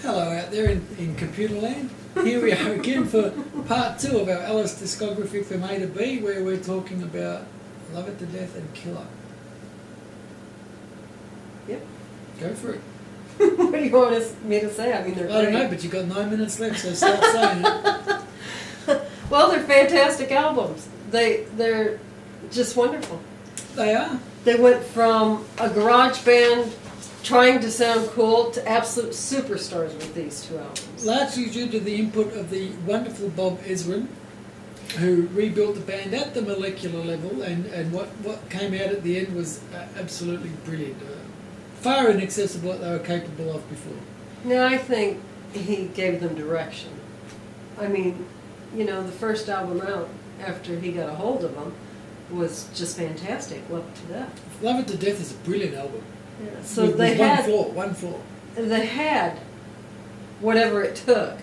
Hello out there in computer land. Here we are again for part 2 of our Alice discography from A to B, where we're talking about Love It to Death and Killer. Yep. Go for it. What do you want me to say? I mean, they're I don't great. know, but you've got 9 minutes left, so start saying it. Well, they're fantastic albums. They're just wonderful. They are. They went from a garage band trying to sound cool to absolute superstars with these two albums. Largely due to the input of the wonderful Bob Ezrin, who rebuilt the band at the molecular level, and what came out at the end was absolutely brilliant. Far in excess of what they were capable of before. Now, I think he gave them direction. I mean, you know, the first album out after he got a hold of them was just fantastic, Love It to Death. Love It to Death is a brilliant album. Yeah. So with they had one flaw. They had whatever it took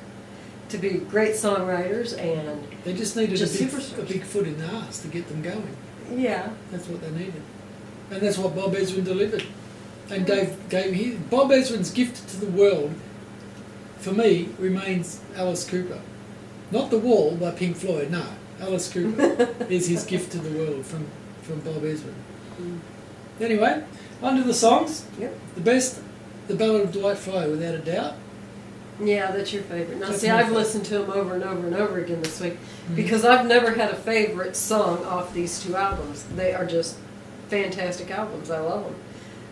to be great songwriters, and They just needed just a big foot in the arse to get them going. yeah. That's what they needed. And that's what Bob Ezrin delivered. And Bob Ezrin's gift to the world, for me, remains Alice Cooper. Not The Wall by Pink Floyd, no. Alice Cooper is his gift to the world from Bob Ezrin. Anyway, on to the songs. Yep. The best, The Ballad of Dwight Frye, without a doubt. Yeah, that's your favorite. Now, That's see, my I've favorite. listened to them over and over and over again this week because I've never had a favorite song off these two albums. They are just fantastic albums. I love them.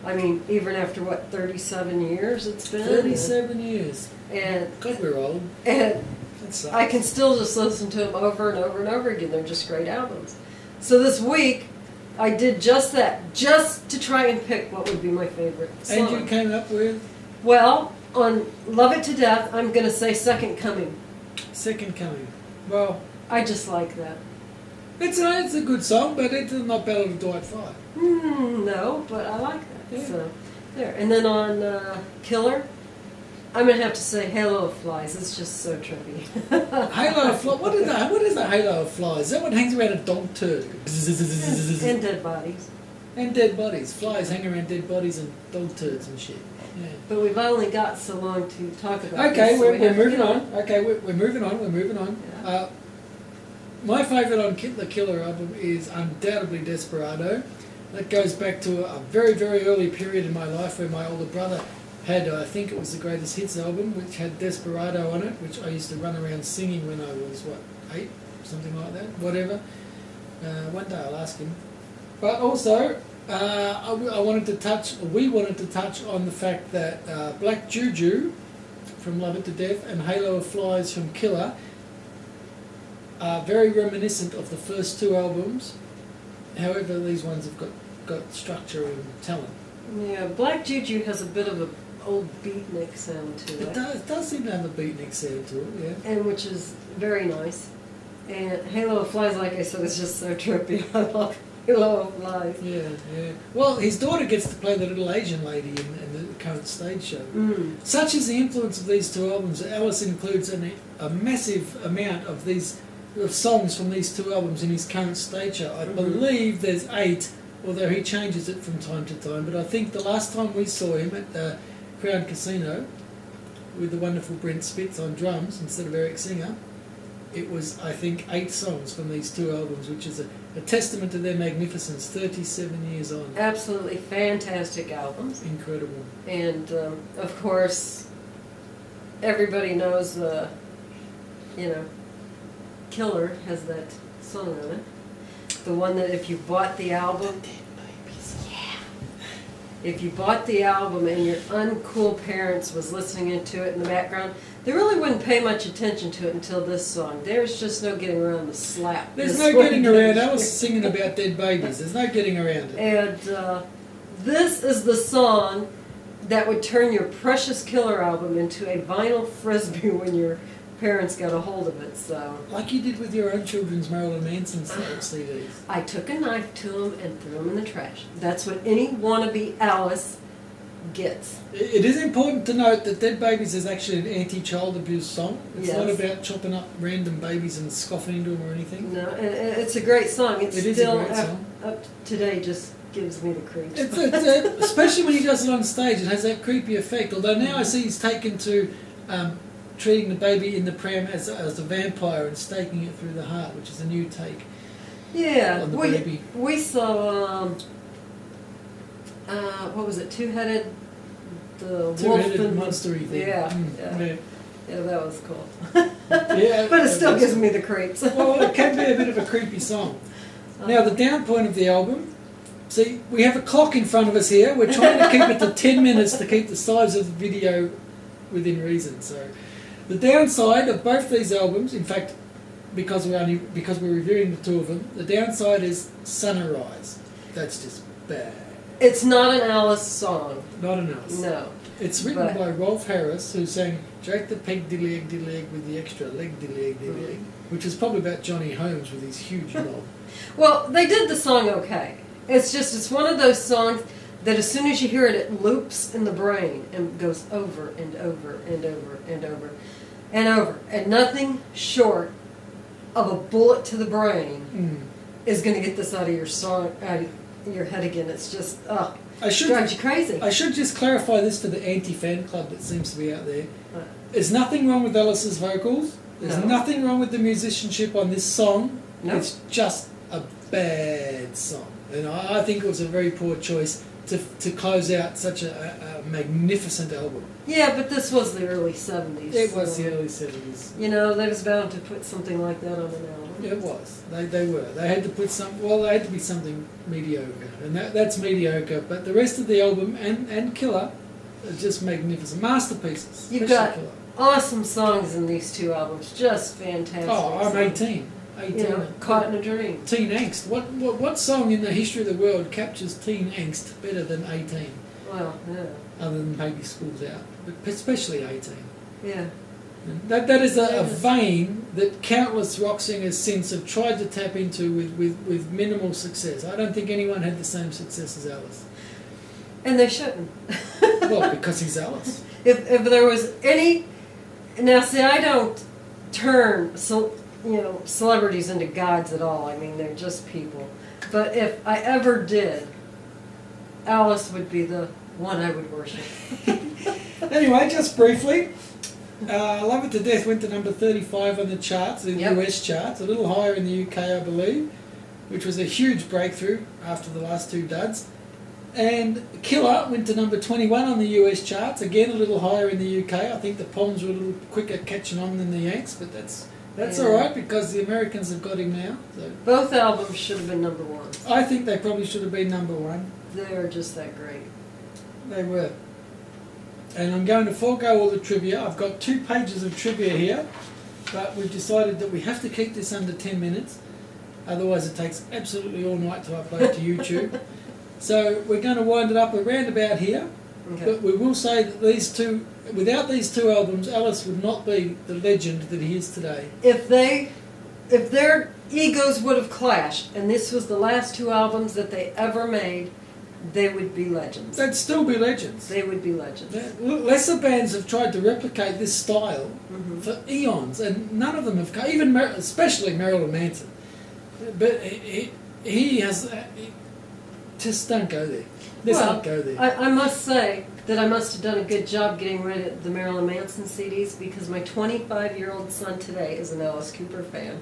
I mean, even after, what, 37 years it's been? 37 years. And, God, we're old. and That sucks. I can still just listen to them over and over and over again. They're just great albums. So this week, I did just that, just to try and pick what would be my favorite song. And you came up with Well, on Love It to Death, I'm going to say Second Coming. Second Coming. Well, I just like that. it's a good song, but it's not Ballad of Dwight Frye. No, but I like that. Yeah. So, there. And then on Killer, I'm going to have to say Halo of Flies. It's just so trippy. Halo of Flies. What is the Halo of Flies? Is that what hangs around a dog turd? And Dead Bodies. And dead bodies. Flies hang around dead bodies and dog turds and shit. Yeah. But we've only got so long to talk about Okay, this, so we we're have to moving get on. Okay, we're moving on. We're moving on. Yeah. My favourite on the Killer album is undoubtedly Desperado. That goes back to a very, very early period in my life where my older brother had, I think it was the Greatest Hits album, which had Desperado on it, which I used to run around singing when I was, 8? Something like that, whatever. One day I'll ask him. But also, we wanted to touch on the fact that Black Juju from Love It to Death and Halo of Flies from Killer are very reminiscent of the first two albums. However, these ones have got structure and talent. Yeah, Black Juju has a bit of an old beatnik sound to it. It does seem to have a beatnik sound to it, yeah. And which is very nice. And Halo of Flies, like I said, is just so trippy. I love Halo of Flies. Yeah, yeah. Well, his daughter gets to play the little Asian lady in the current stage show. Such is the influence of these two albums that Alice includes a massive amount of these songs from these two albums in his current stage show. I believe there's 8, although he changes it from time to time. But I think the last time we saw him at the Crown Casino with the wonderful Brent Spitz on drums instead of Eric Singer, it was, I think, 8 songs from these two albums, which is a testament to their magnificence 37 years on. Absolutely fantastic albums. Incredible. And, of course, everybody knows, Killer has that song on it. The one that if you bought the album... If you bought the album and your uncool parents was listening to it in the background, they really wouldn't pay much attention to it until this song. There's just no getting around the slap. There's no getting around. I was singing about dead babies. There's no getting around it. And this is the song that would turn your precious Killer album into a vinyl frisbee when your parents got a hold of it. So Like you did with your own children's Marilyn Manson CDs. I took a knife to them and threw them in the trash. That's what any wannabe Alice gets. It is important to note that Dead Babies is actually an anti-child abuse song. It's Yes. not about chopping up random babies and scoffing into them or anything. No, and it's a great song. It's It is a still great song. up today. Just gives me the creeps. Especially when he does it on stage, it has that creepy effect. Although now I see he's taken to treating the baby in the pram as a vampire and staking it through the heart, which is a new take Yeah, on the baby. we saw, what was it, Two-Headed, the wolf Two-headed and monster-y thing. Yeah, Yeah. yeah, that was cool. Yeah, But it still gives me the creeps. Well, it can be a bit of a creepy song. Now, the down point of the album, see, we have a clock in front of us here. We're trying to keep it to 10 minutes to keep the size of the video within reason. So, the downside of both these albums, in fact, because we're reviewing the two of them, the downside is Sunrise. That's just bad. It's not an Alice song. Not an Alice. No. It's written But- by Rolf Harris, who sang "Drake the Peg Dilly Egg with the extra leg dilly egg," which is probably about Johnny Holmes with his huge knob. Well, they did the song okay. It's one of those songs that as soon as you hear it, it loops in the brain and goes over and over and over and over and over. And nothing short of a bullet to the brain is going to get this out of your song, out of your head again. It's just, drives you crazy. I should just clarify this for the anti-fan club that seems to be out there. There's nothing wrong with Alice's vocals. There's No. nothing wrong with the musicianship on this song. No. It's just a bad song. And I think it was a very poor choice to close out such a magnificent album. Yeah, but this was the early 70s. It was so, the early 70s. You know, they was bound to put something like that on an album. It was. They were. They had to put they had to be something mediocre. And that's mediocre. But the rest of the album and Killer are just magnificent. Masterpieces. You've especially got Killer. awesome songs in these two albums. Just fantastic. Oh, I'm songs. 18. 18. You know, Caught in a Dream. Teen angst. What song in the history of the world captures teen angst better than 18? Well, yeah. Other than maybe School's Out. But especially 18. Yeah. That is a vein that countless rock singers since have tried to tap into with minimal success. I don't think anyone had the same success as Alice. And they shouldn't. Well, because he's Alice. If there was any... Now, see, I don't turn celebrities into gods at all. I mean, they're just people. But if I ever did, Alice would be the one I would worship. Anyway, just briefly, Love It to Death went to number 35 on the charts, the Yep. US charts, a little higher in the UK, I believe, which was a huge breakthrough after the last two duds. And Killer went to number 21 on the US charts, again a little higher in the UK. I think the Poms were a little quicker catching on than the Yanks, but that's Yeah. all right because the Americans have got him now. So Both albums should have been number one. I think they probably should have been number one. They're just that great. They were. And I'm going to forego all the trivia. I've got 2 pages of trivia here, but we've decided that we have to keep this under 10 minutes. Otherwise it takes absolutely all night to upload to YouTube. So we're going to wind it up around about here. Okay. But we will say that without these two albums, Alice would not be the legend that he is today. If their egos would have clashed, and this was the last two albums that they ever made, they would be legends. They'd still be legends. They would be legends. Lesser bands have tried to replicate this style for eons, and none of them have come, even especially Marilyn Manson. But he has... just don't go there. Let's not go there. I must say that I must have done a good job getting rid of the Marilyn Manson CDs because my 25-year-old son today is an Alice Cooper fan.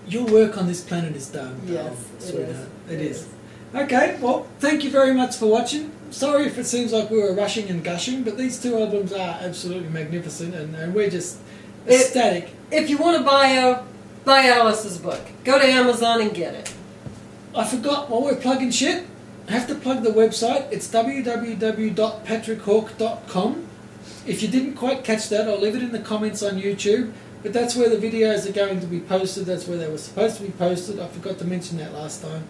Your work on this planet is done, Yes, sweetheart. it It is. is. Okay, well, thank you very much for watching. Sorry if it seems like we were rushing and gushing, but these two albums are absolutely magnificent, and we're just ecstatic. If you want to buy Alice's book, go to Amazon and get it. I forgot, while we're plugging shit, I have to plug the website. It's www.patrickhawk.com. If you didn't quite catch that, I'll leave it in the comments on YouTube. But that's where the videos are going to be posted. That's where they were supposed to be posted. I forgot to mention that last time.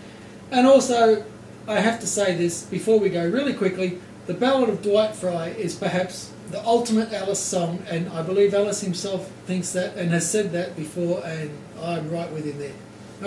And also, I have to say this before we go really quickly. The Ballad of Dwight Fry is perhaps the ultimate Alice song, and I believe Alice himself thinks that and has said that before, and I'm right with him there.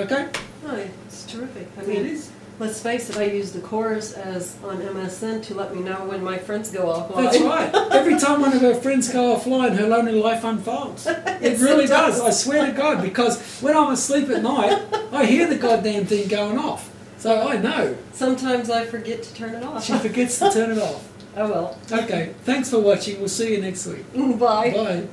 Okay? Oh, it's terrific. I It mean, is. let's face it, I use the chorus on MSN to let me know when my friends go offline. That's right. Every time one of her friends go offline, her lonely life unfolds. It really does. I swear to God, because when I'm asleep at night, I hear the goddamn thing going off. So I know. Sometimes I forget to turn it off. She forgets to turn it off. I will. Okay, thanks for watching. We'll see you next week. Bye. Bye.